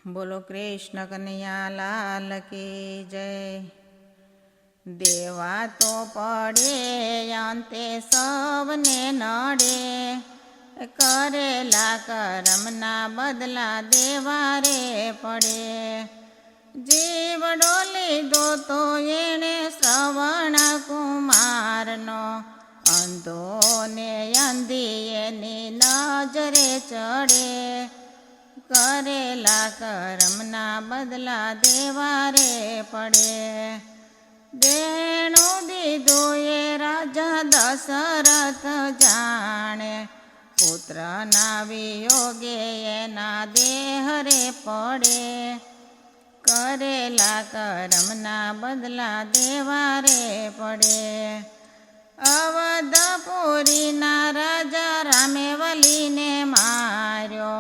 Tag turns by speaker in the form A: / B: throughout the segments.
A: બોલો કૃષ્ણ કનૈયા લાલ કી જય। દેવા તો પડે અંતે સૌને નડે, કરેલા કરમના બદલા દેવા રે પડે। જીવડો લીધો તો એણે શ્રવણ કુમારનો, અંધો ને અંધી એની નજરે ચડે। કરેલા કરમના બદલા દેવા રે પડે। દેણું દીધું એ રાજા દશરથ જાણે, પુત્રના વિયોગે એના દેહ રે પડે। કરેલા કરમના બદલા દેવા રે પડે। અવધપુરીના રાજા રામે વલીને માર્યો,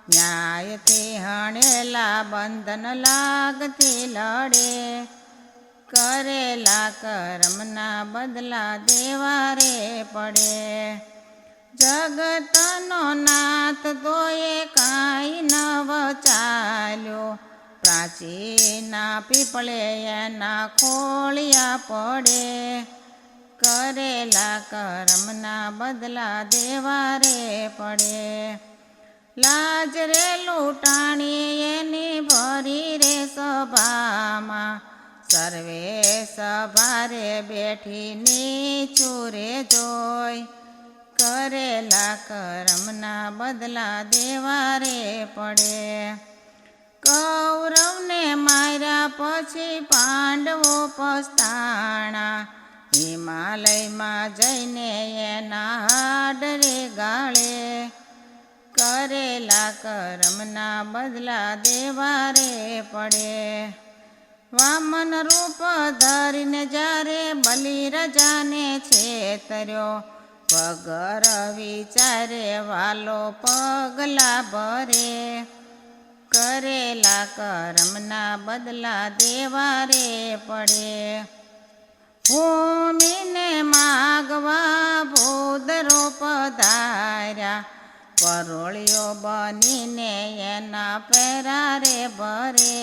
A: ન્યાયથી હણેલા બંધન લાગથી લડે। કરેલા કરમના બદલા દેવા રે પડે। જગતનો નાથ તો એ કાંઈ નવ ચાલ્યો, પ્રાચીના પીપળે એના ખોળિયા પડે। કરેલા કરમના બદલા દેવા રે પડે। લાજ રે લૂંટાણી એની ભરી રે સભામાં, સર્વે સભા રે બેઠી નીચું રે જોઈ। કરેલા કરમના બદલા દેવા રે પડે। કૌરવને માર્યા પછી પાંડવો પસ્તાણા, હિમાલયમાં જઈને એના હાડ રે ગાળે। કરેલા કરમના બદલા દેવા રે પડે। વામન રૂપ ધરીને જ્યારે બલિ રાજાને છેતર્યો, વગર વિચારે વાલો પગલા ભરે। કરેલા કરમના બદલા દેવા રે પડે। ભૂમિને માગવા ભૂદરો પધાર્યા, પરોળિયો બનીને એના પેરા રે ભરે।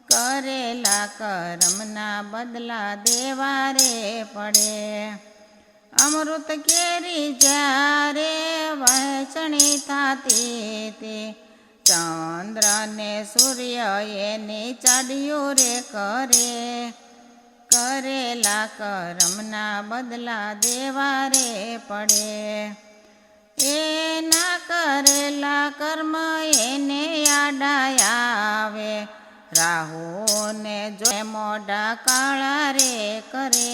A: કરેલા કરમના બદલા દેવા રે પડે। અમૃત કેરી જ્યારે વહેંચણી થાતી તે, ચંદ્ર ને સૂર્ય એની ચાડ્યું રે કરે। કરેલા કરમના બદલા દેવા રે પડે। એના કરેલા કર્મ એને આડા આવે, રાહુને જો મોઢા કાળા રે કરે।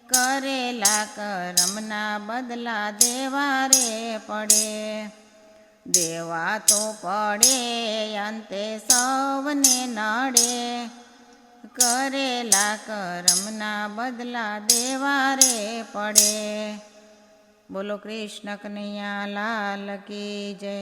A: કરેલા કરમના બદલા દેવા રે પડે। દેવા તો પડે અંતે સૌને નડે, કરેલા કરમના બદલા દેવા રે પડે। બોલો કૃષ્ણ કનૈયા લાલ કી જય।